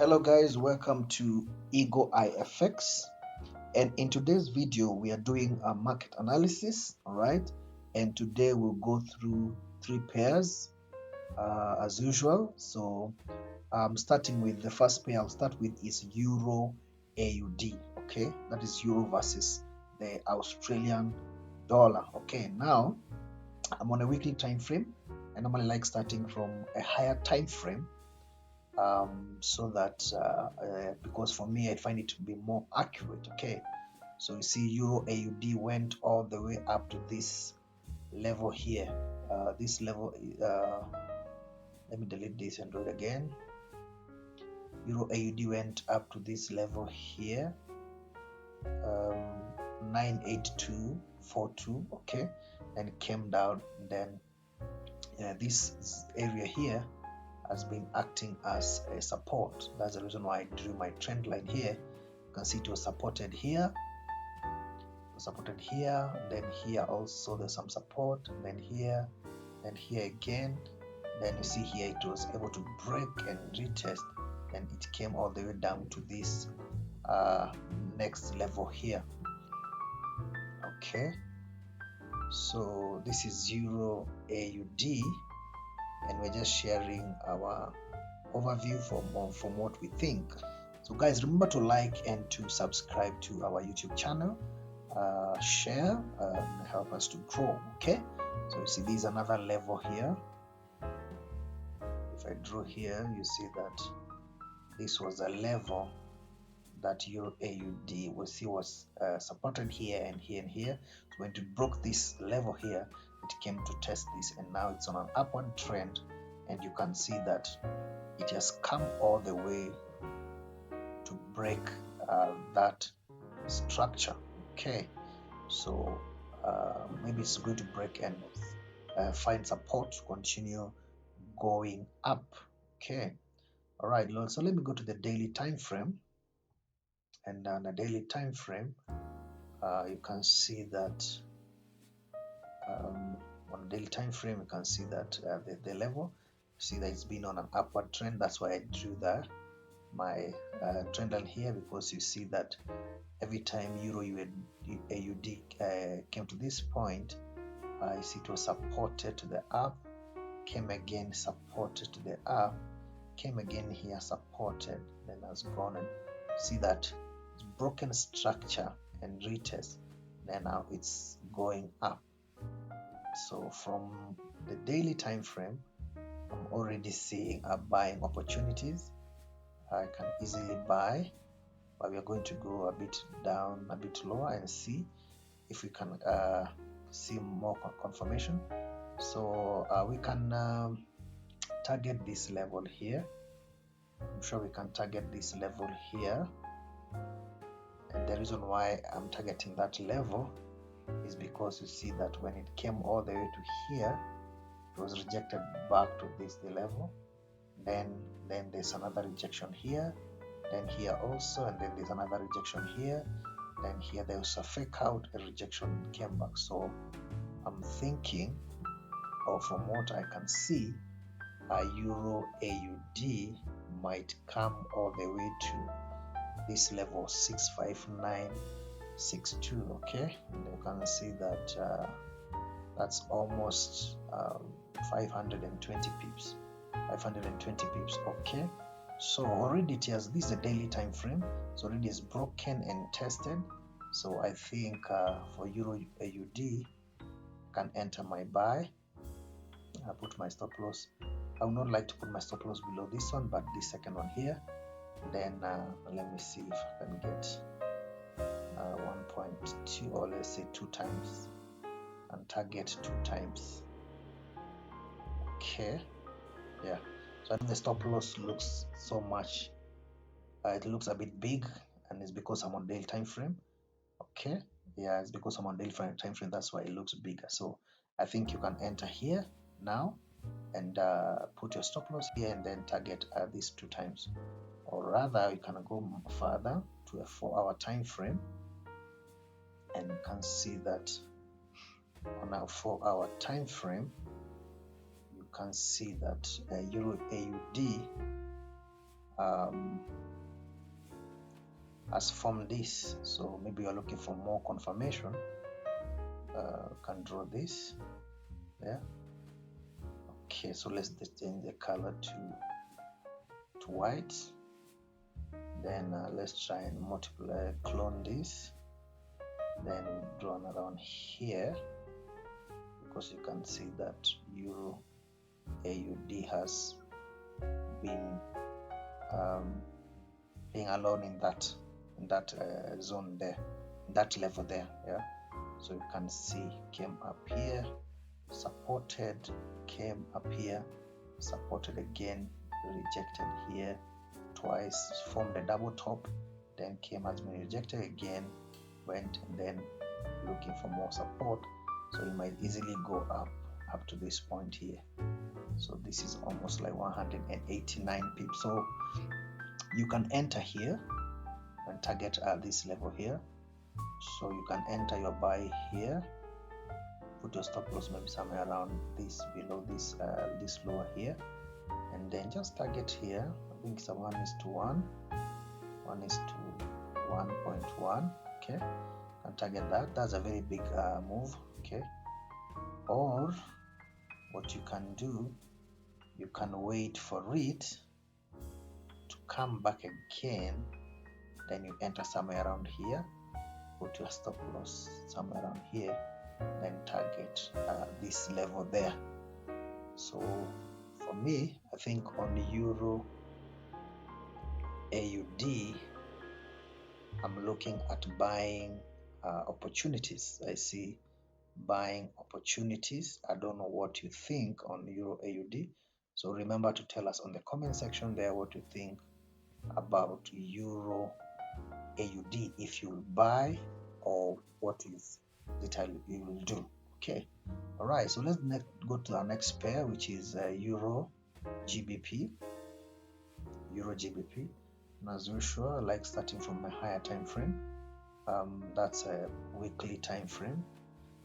Hello guys, welcome to Ego IFX, and in today's video we are doing a market analysis. All right, and today we'll go through three pairs as usual. So starting with the first pair I'll start with is Euro AUD. Okay, that is Euro versus the Australian dollar. Okay, now I'm on a weekly time frame. I normally like starting from a higher time frame, so that because for me I find it to be more accurate. Okay, so you see Euro AUD went all the way up to this level here. This level, let me delete this and do it again. Euro AUD went up to this level here, 98242. Okay, and came down. Then this area here has been acting as a support. That's the reason why I drew my trend line here. You can see it was supported here, then here also there's some support, then here again. Then you see here it was able to break and retest, and it came all the way down to this next level here. Okay, so this is Euro AUD, and we're just sharing our overview from what we think. So guys, remember to like and to subscribe to our YouTube channel, share, help us to grow. Okay, so you see this is another level here. If I draw here, you see that this was a level that Euro AUD was supported here and here and here. So when it broke this level here, it came to test this, and now it's on an upward trend, and you can see that it has come all the way to break that structure. Okay, so maybe it's going to break and find support to continue going up. Okay, all right, so let me go to the daily time frame. And on a daily time frame, you can see that on a daily time frame, you can see that the level, see that it's been on an upward trend. That's why I drew my trend line here, because you see that every time Euro AUD came to this point, you see it was supported to the up, came again supported to the up, came again here supported, then has gone, and see that it's broken structure and retest, then now it's going up. So from the daily time frame, I'm already seeing buying opportunities. I can easily buy, but we are going to go a bit down, a bit lower, and see if we can see more confirmation. So we can target this level here. I'm sure we can target this level here, and the reason why I'm targeting that level is because you see that when it came all the way to here, it was rejected back to this level. Then there's another rejection here, then here also, and then there's another rejection here, then here there was a fake out, a rejection came back. So I'm thinking, or from what I can see, Euro AUD might come all the way to this level 65962. Okay, and you can see that that's almost 520 pips. Okay, so already it has, this is a daily time frame, so already it's broken and tested. So I think for Euro AUD, I can enter my buy. I put my stop loss. I would not like to put my stop loss below this one, but this second one here. Then let me see if I can get 1.2, or let's say 2 times, and target 2 times. Okay, yeah, so I think the stop loss looks so much, it looks a bit big, and it's because I'm on daily time frame. Okay, yeah, it's because I'm on daily time frame, that's why it looks bigger. So I think you can enter here now and put your stop loss here, and then target these 2 times, or rather you can go further to a 4-hour time frame, and you can see that on a 4-hour time frame, you can see that Euro AUD has formed this. So maybe you're looking for more confirmation. Can draw this there. Okay, so let's change the color to white. Then let's try and multiply, clone this, then draw around here, because you can see that Euro AUD has been being alone in that zone there, that level there. Yeah, so you can see came up here, supported, came up here, supported again, rejected here twice, formed a double top, then came, has been rejected again, went, and then looking for more support. So you might easily go up to this point here. So this is almost like 189 pips. So you can enter here and target this level here. So you can enter your buy here, put your stop loss maybe somewhere around this, below this this lower here, and then just target here. I think it's a 1:1, 1:1.1. Okay, and target that. That's a very big move. Okay, or what you can do, you can wait for it to come back again, then you enter somewhere around here, put your stop loss somewhere around here, then target this level there. So for me, I think on the Euro AUD, I'm looking at buying opportunities. I see buying opportunities. I don't know what you think on Euro AUD. So remember to tell us on the comment section there what you think about Euro AUD, if you'll buy or what is you will do. Okay, all right, so let's go to our next pair, which is Euro Gbp. And as usual, I like starting from a higher time frame. That's a weekly time frame,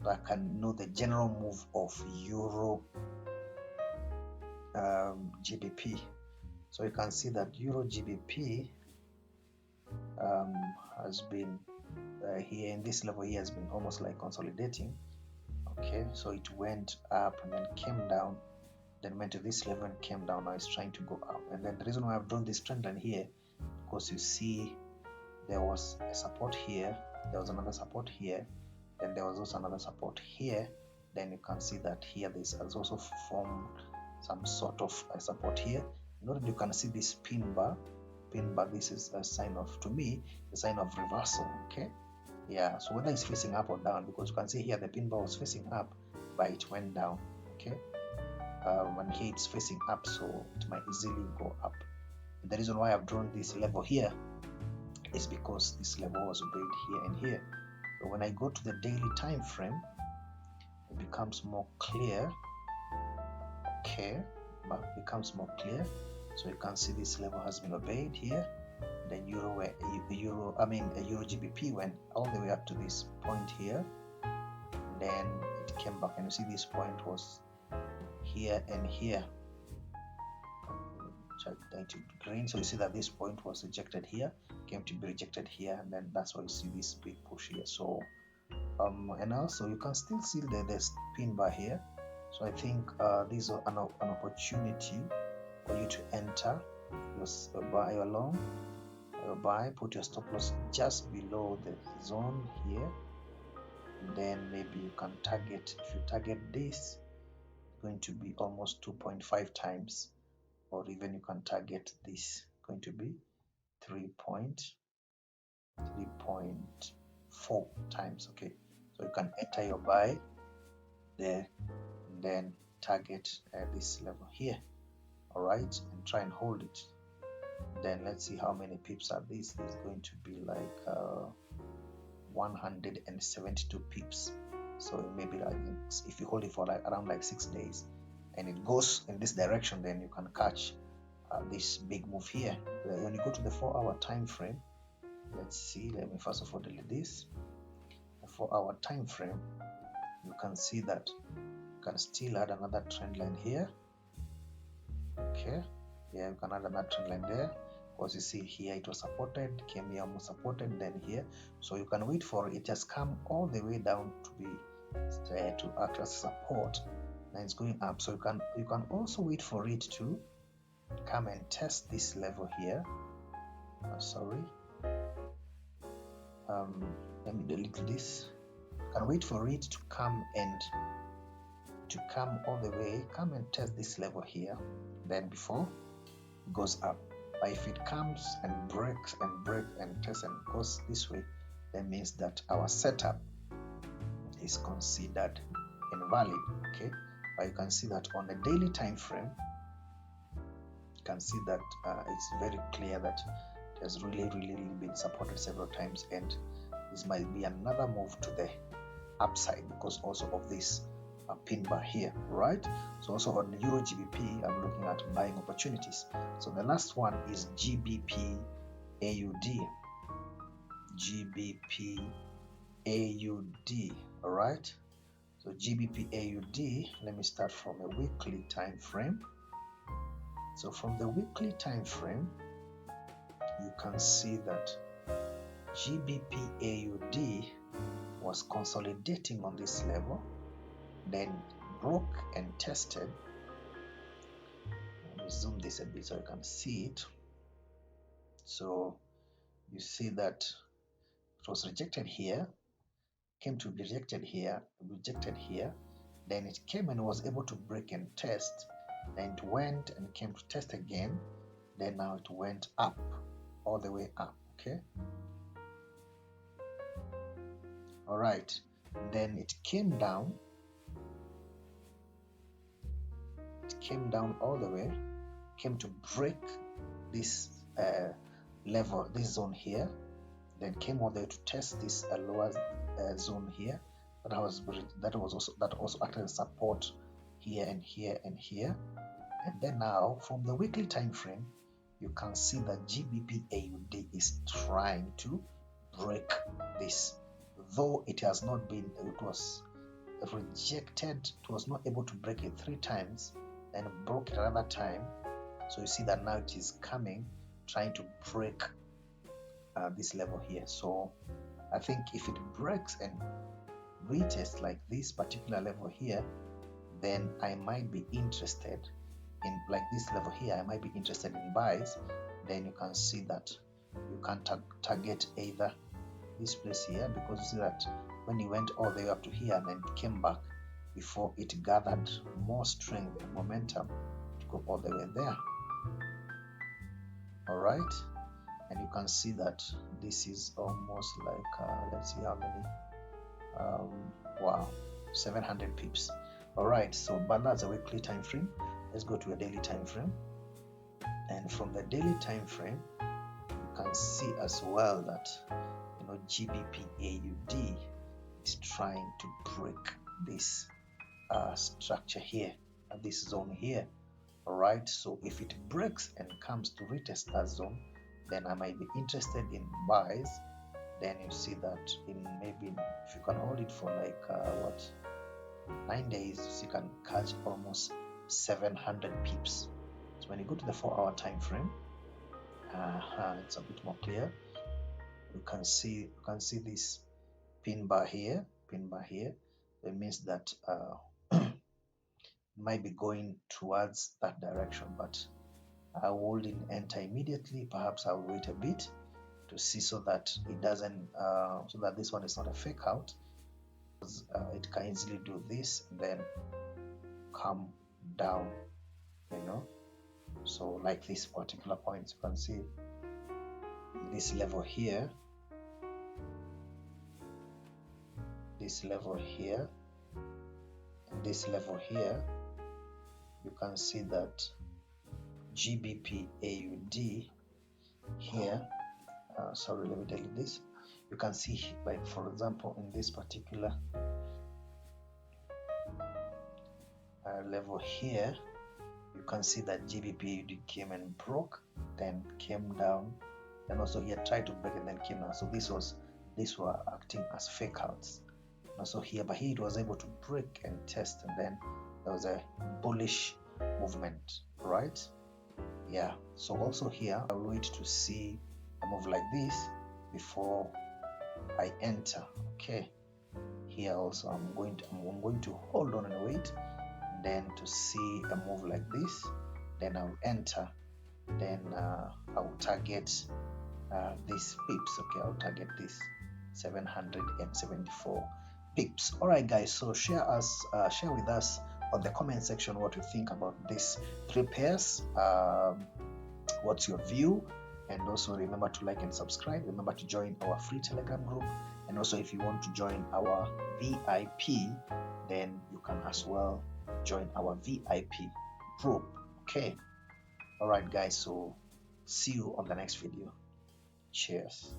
that I can know the general move of Euro GBP. So you can see that Euro GBP has been here in this level. Here has been almost like consolidating. Okay, so it went up and then came down, then went to this level and came down. Now it's trying to go up, and then the reason why I've drawn this trend line here, because you see there was a support here, there was another support here, then there was also another support here. Then you can see that here this has also formed some sort of support here. Note you can see this pin bar. This is a sign of, to me, a sign of reversal. Okay, yeah, so whether it's facing up or down, because you can see here the pin bar was facing up but it went down. Okay, and here it's facing up, so it might easily go up. And the reason why I've drawn this level here is because this level was obeyed here and here. So when I go to the daily time frame, it becomes more clear. Okay, but it becomes more clear. So you can see this level has been obeyed here. Then Euro GBP went all the way up to this point here, and then it came back, and you see this point was here and here, green. So you see that this point was rejected here, came to be rejected here, and then that's why you see this big push here. So and also you can still see the pin bar here. So I think this is an opportunity for you to enter your buy along, put your stop loss just below the zone here, and then maybe you can target, if you target this, it's going to be almost 2.5 times, or even you can target this, going to be 3.4 times. Okay, so you can enter your buy there and then target this level here. All right, and try and hold it. Then let's see how many pips are this. Is going to be like 172 pips. So maybe like, if you hold it for like around like 6 days and it goes in this direction, then you can catch this big move here. When you go to the 4-hour time frame, let's see, let me first of all delete this. The 4-hour time frame, you can see that you can still add another trend line here. Okay, yeah, you can add another trend line there. because you see here it was supported, came here almost supported, then here. So you can wait for it just come all the way down to be to act as support. Then it's going up. So you can also wait for it to come and test this level here. Let me delete this. You can wait for it to come all the way, come and test this level here, then before it goes up. But if it comes and breaks and tests and goes this way, that means that our setup is considered invalid. Okay, but you can see that on a daily time frame, you can see that it's very clear that it has really been supported several times, and this might be another move to the upside because also of this pin bar here, right? So also on Eurgbp, I'm looking at buying opportunities. So the last one is Gbp AUD. Gbp AUD, all right? So Gbp AUD, let me start from a weekly time frame. So from the weekly time frame, you can see that Gbp AUD was consolidating on this level, then broke and tested. Let me zoom this a bit so you can see it. So you see that it was rejected here, came to be rejected here, then it came and was able to break and test, then it went and came to test again, then now it went up, all the way up. Okay, all right, then it came down all the way, came to break this level, this zone here, then came all the way to test this lower zone here. That also acted as support here and here and here. And then now from the weekly time frame, you can see that Gbp AUD is trying to break this, though it has not been, it was rejected, it was not able to break it 3 times and broke it another time. So you see that now it is coming, trying to break this level here. So I think if it breaks and retests like this particular level here, then I might be interested in, like this level here, I might be interested in buys. Then you can see that you can target either this place here, because you see that when it went all the way up to here and then it came back before it gathered more strength and momentum to go all the way there. All right, and you can see that this is almost like let's see how many, wow, 700 pips. All right, so but that's a weekly time frame. Let's go to a daily time frame, and from the daily time frame, you can see as well that Gbp AUD is trying to break this structure here, this zone here. All right, so if it breaks and comes to retest that zone, then I might be interested in buys. Then you see that in maybe if you can hold it for like 9 days, you can catch almost 700 pips. So when you go to the 4-hour time frame, it's a bit more clear. You can see this pin bar here. That means that might be going towards that direction, but I wouldn't enter immediately. Perhaps I'll wait a bit to see so that it doesn't, so that this one is not a fake out. It can easily do this and then come down, so like this particular point, you can see this level here, this level here, and this level here. You can see that Gbp AUD here, sorry, let me delete this. You can see, like for example, in this particular level here, you can see that Gbp AUD came and broke, then came down, and also here tried to break and then came down. So these were acting as fake outs. Also here, but here it was able to break and test, and then there was a bullish movement, right? Yeah, so also here I'll wait to see a move like this before I enter. Okay, here also I'm going to hold on and wait, then to see a move like this, then I'll enter, then I'll target these pips. Okay, I'll target this 774 pips. All right, guys, so share with us on the comment section what you think about these three pairs. What's your view? And also remember to like and subscribe. Remember to join our free Telegram group, and also if you want to join our VIP, then you can as well join our VIP group. Okay, all right, guys, so see you on the next video. Cheers.